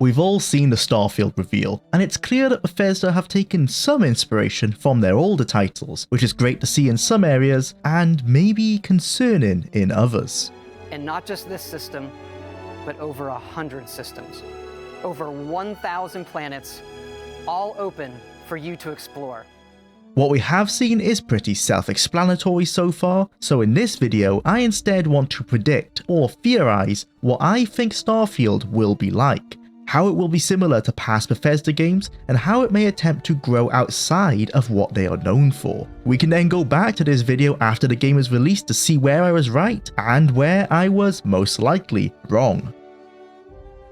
We've all seen the Starfield reveal, and it's clear that Bethesda have taken some inspiration from their older titles, which is great to see in some areas, and maybe concerning in others. And not just this system, but over 100 systems. Over 1,000 planets, all open for you to explore. What we have seen is pretty self-explanatory so far, so in this video I instead want to predict or theorise what I think Starfield will be like, how it will be similar to past Bethesda games, and how it may attempt to grow outside of what they are known for. We can then go back to this video after the game is released to see where I was right and where I was most likely wrong.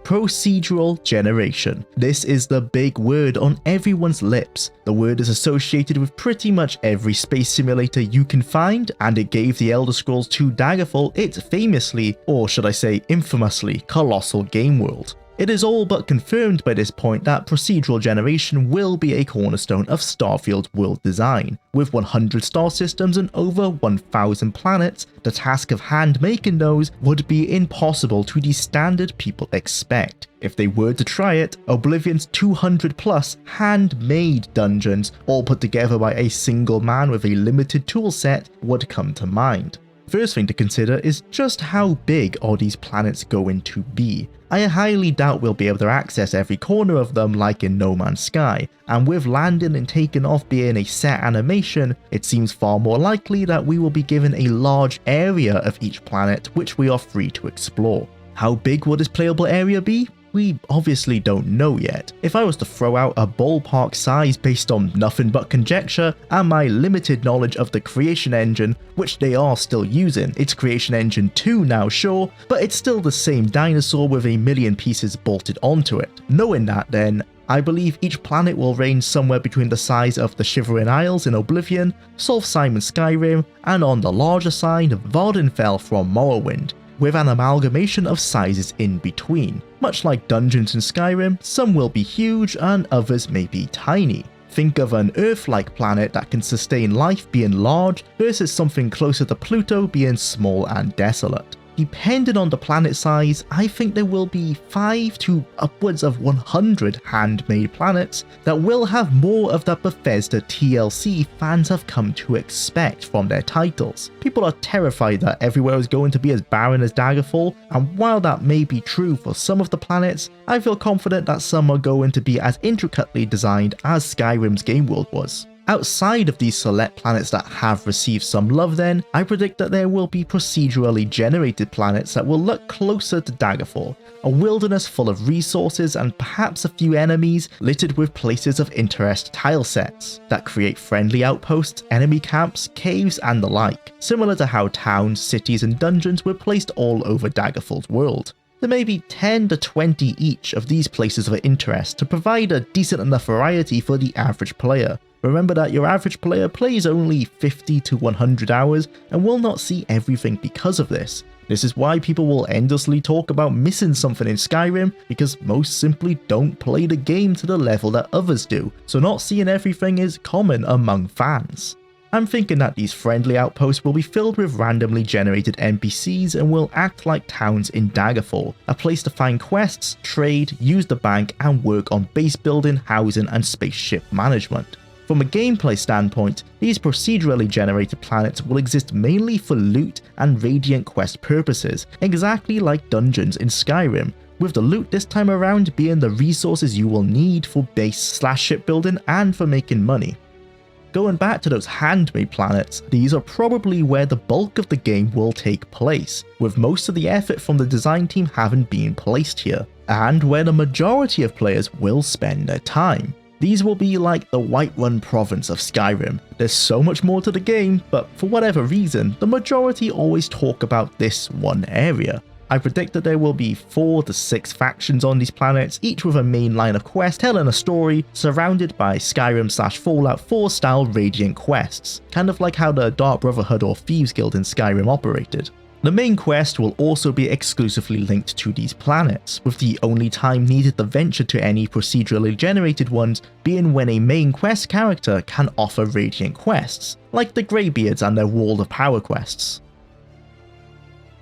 Procedural Generation. This is the big word on everyone's lips. The word is associated with pretty much every space simulator you can find, and it gave the Elder Scrolls II Daggerfall its famously, or should I say infamously, colossal game world. It is all but confirmed by this point that procedural generation will be a cornerstone of Starfield world design. With 100 star systems and over 1,000 planets, the task of hand-making those would be impossible to the standard people expect. If they were to try it, Oblivion's 200 plus handmade dungeons, all put together by a single man with a limited toolset, would come to mind. First thing to consider is just how big are these planets going to be. I highly doubt we'll be able to access every corner of them like in No Man's Sky, and with landing and taking off being a set animation, it seems far more likely that we will be given a large area of each planet which we are free to explore. How big will this playable area be? We obviously don't know yet. If I was to throw out a ballpark size based on nothing but conjecture and my limited knowledge of the creation engine, which they are still using, it's creation engine 2 now sure, but it's still the same dinosaur with a million pieces bolted onto it. Knowing that then, I believe each planet will range somewhere between the size of the Shivering Isles in Oblivion, Solstheim in Skyrim, and on the larger side Vvardenfell from Morrowind, with an amalgamation of sizes in between. Much like dungeons in Skyrim, some will be huge and others may be tiny. Think of an Earth-like planet that can sustain life being large versus something closer to Pluto being small and desolate. Depending on the planet size, I think there will be 5 to upwards of 100 handmade planets that will have more of the Bethesda TLC fans have come to expect from their titles. People are terrified that everywhere is going to be as barren as Daggerfall, and while that may be true for some of the planets, I feel confident that some are going to be as intricately designed as Skyrim's game world was. Outside of these select planets that have received some love then, I predict that there will be procedurally generated planets that will look closer to Daggerfall, a wilderness full of resources and perhaps a few enemies littered with places of interest tile sets that create friendly outposts, enemy camps, caves and the like, similar to how towns, cities and dungeons were placed all over Daggerfall's world. There may be 10 to 20 each of these places of interest to provide a decent enough variety for the average player. Remember that your average player plays only 50 to 100 hours and will not see everything because of this. This is why people will endlessly talk about missing something in Skyrim, because most simply don't play the game to the level that others do, so not seeing everything is common among fans. I'm thinking that these friendly outposts will be filled with randomly generated NPCs and will act like towns in Daggerfall, a place to find quests, trade, use the bank and work on base building, housing and spaceship management. From a gameplay standpoint, these procedurally generated planets will exist mainly for loot and Radiant quest purposes, exactly like dungeons in Skyrim, with the loot this time around being the resources you will need for base/shipbuilding and for making money. Going back to those handmade planets, these are probably where the bulk of the game will take place, with most of the effort from the design team having been placed here, and where the majority of players will spend their time. These will be like the Whiterun province of Skyrim. There's so much more to the game, but for whatever reason, the majority always talk about this one area. I predict that there will be 4 to 6 factions on these planets, each with a main line of quests telling a story, surrounded by Skyrim/Fallout 4 style Radiant quests, kind of like how the Dark Brotherhood or Thieves Guild in Skyrim operated. The main quest will also be exclusively linked to these planets, with the only time needed to venture to any procedurally generated ones being when a main quest character can offer Radiant quests, like the Greybeards and their Wall of Power quests.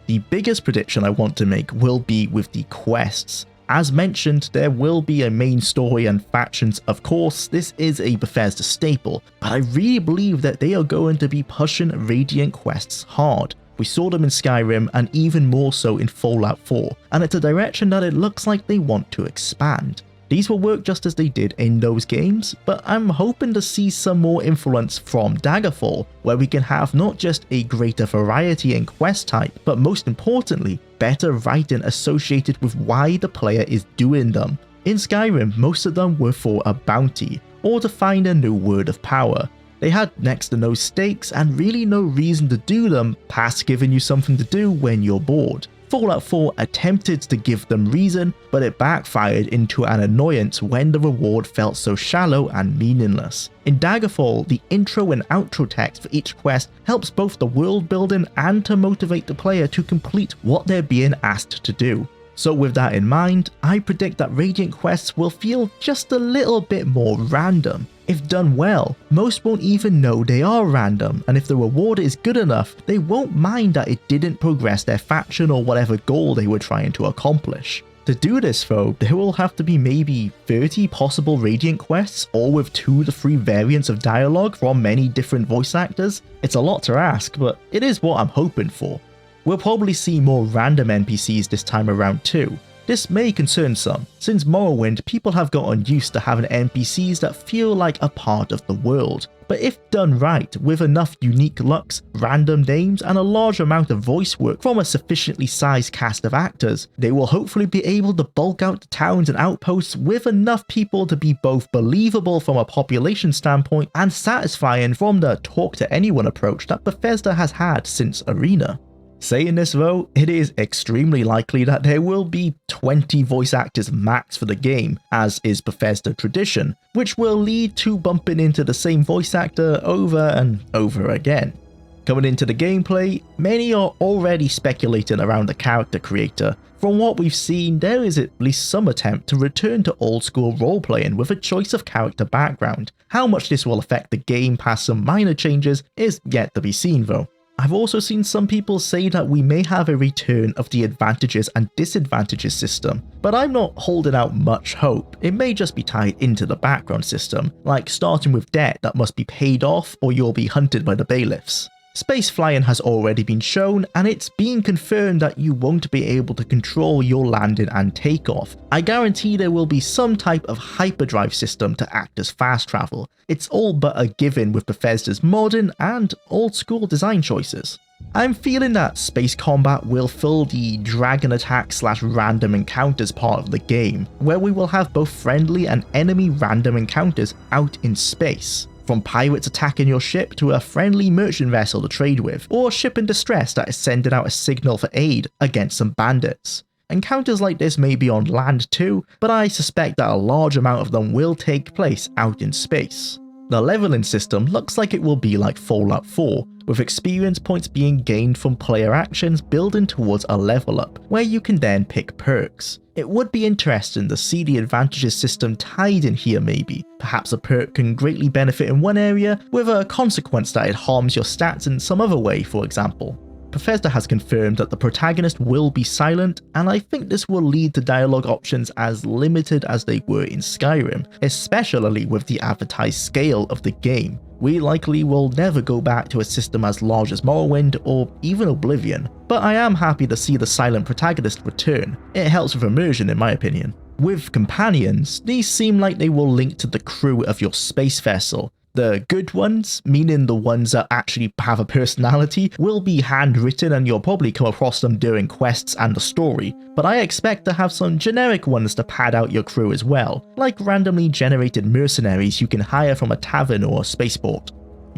The biggest prediction I want to make will be with the quests. As mentioned, there will be a main story and factions, of course, this is a Bethesda staple, but I really believe that they are going to be pushing Radiant quests hard. We saw them in Skyrim and even more so in Fallout 4, and it's a direction that it looks like they want to expand. These will work just as they did in those games, but I'm hoping to see some more influence from Daggerfall, where we can have not just a greater variety in quest type, but most importantly, better writing associated with why the player is doing them. In Skyrim, most of them were for a bounty, or to find a new word of power. They had next to no stakes and really no reason to do them past giving you something to do when you're bored. Fallout 4 attempted to give them reason, but it backfired into an annoyance when the reward felt so shallow and meaningless. In Daggerfall, the intro and outro text for each quest helps both the world building and to motivate the player to complete what they're being asked to do. So with that in mind, I predict that Radiant quests will feel just a little bit more random. If done well, most won't even know they are random, and if the reward is good enough, they won't mind that it didn't progress their faction or whatever goal they were trying to accomplish. To do this though, there will have to be maybe 30 possible Radiant quests, all with 2 to 3 variants of dialogue from many different voice actors. It's a lot to ask, but it is what I'm hoping for. We'll probably see more random NPCs this time around too. This may concern some, since Morrowind people have gotten used to having NPCs that feel like a part of the world, but if done right, with enough unique looks, random names and a large amount of voice work from a sufficiently sized cast of actors, they will hopefully be able to bulk out the towns and outposts with enough people to be both believable from a population standpoint and satisfying from the talk to anyone approach that Bethesda has had since Arena. Saying this though, it is extremely likely that there will be 20 voice actors max for the game, as is Bethesda tradition, which will lead to bumping into the same voice actor over and over again. Coming into the gameplay, many are already speculating around the character creator. From what we've seen, there is at least some attempt to return to old school role-playing with a choice of character background. How much this will affect the game past some minor changes is yet to be seen though. I've also seen some people say that we may have a return of the advantages and disadvantages system, but I'm not holding out much hope. It may just be tied into the background system, like starting with debt that must be paid off or you'll be hunted by the bailiffs. Space flying has already been shown, and it's been confirmed that you won't be able to control your landing and takeoff. I guarantee there will be some type of hyperdrive system to act as fast travel. It's all but a given with Bethesda's modern and old school design choices. I'm feeling that space combat will fill the dragon attack / random encounters part of the game, where we will have both friendly and enemy random encounters out in space. From pirates attacking your ship to a friendly merchant vessel to trade with, or ship in distress that is sending out a signal for aid against some bandits. Encounters like this may be on land too, but I suspect that a large amount of them will take place out in space. The leveling system looks like it will be like Fallout 4, with experience points being gained from player actions building towards a level up, where you can then pick perks. It would be interesting to see the advantages system tied in here maybe. Perhaps a perk can greatly benefit in one area, with a consequence that it harms your stats in some other way, for example. Bethesda has confirmed that the protagonist will be silent, and I think this will lead to dialogue options as limited as they were in Skyrim, especially with the advertised scale of the game. We likely will never go back to a system as large as Morrowind or even Oblivion, but I am happy to see the silent protagonist return. It helps with immersion in my opinion. With companions, these seem like they will link to the crew of your space vessel. The good ones, meaning the ones that actually have a personality, will be handwritten and you'll probably come across them during quests and the story, but I expect to have some generic ones to pad out your crew as well, like randomly generated mercenaries you can hire from a tavern or a spaceport.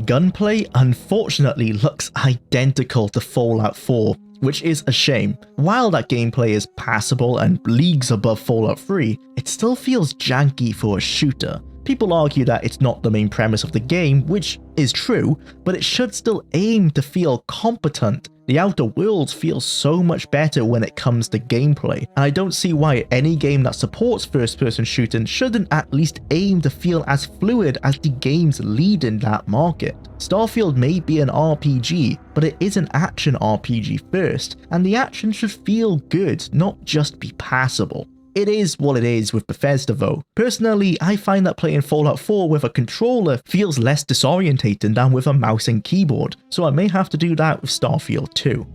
Gunplay unfortunately looks identical to Fallout 4, which is a shame. While that gameplay is passable and leagues above Fallout 3, it still feels janky for a shooter. People argue that it's not the main premise of the game, which is true, but it should still aim to feel competent. The Outer Worlds feels so much better when it comes to gameplay, and I don't see why any game that supports first-person shooting shouldn't at least aim to feel as fluid as the games leading that market. Starfield may be an RPG, but it is an action RPG first, and the action should feel good, not just be passable. It is what it is with Bethesda though. Personally, I find that playing Fallout 4 with a controller feels less disorientating than with a mouse and keyboard, so I may have to do that with Starfield too.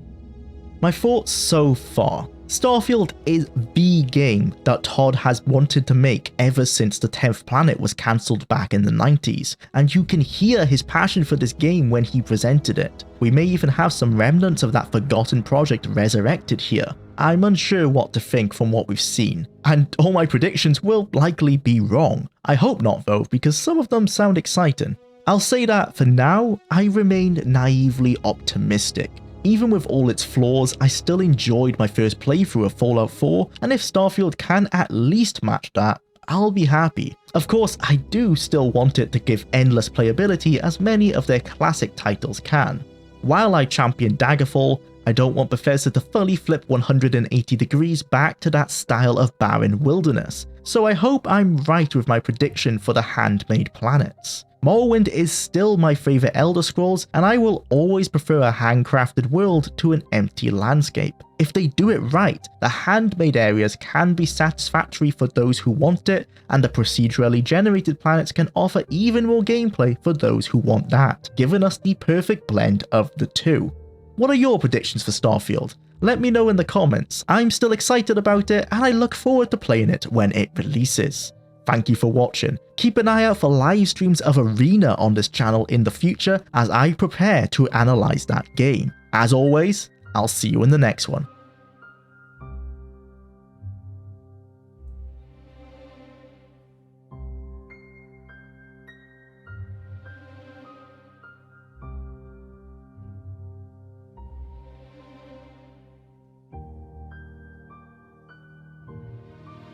My thoughts so far. Starfield is the game that Todd has wanted to make ever since the 10th Planet was cancelled back in the 90s, and you can hear his passion for this game when he presented it. We may even have some remnants of that forgotten project resurrected here. I'm unsure what to think from what we've seen, and all my predictions will likely be wrong. I hope not though, because some of them sound exciting. I'll say that for now, I remain naively optimistic. Even with all its flaws, I still enjoyed my first playthrough of Fallout 4, and if Starfield can at least match that, I'll be happy. Of course, I do still want it to give endless playability as many of their classic titles can. While I champion Daggerfall, I don't want Bethesda to fully flip 180 degrees back to that style of barren wilderness, so I hope I'm right with my prediction for the handmade planets. Morrowind is still my favourite Elder Scrolls, and I will always prefer a handcrafted world to an empty landscape. If they do it right, the handmade areas can be satisfactory for those who want it, and the procedurally generated planets can offer even more gameplay for those who want that, giving us the perfect blend of the two. What are your predictions for Starfield? Let me know in the comments. I'm still excited about it, and I look forward to playing it when it releases. Thank you for watching. Keep an eye out for live streams of Arena on this channel in the future as I prepare to analyse that game. As always, I'll see you in the next one.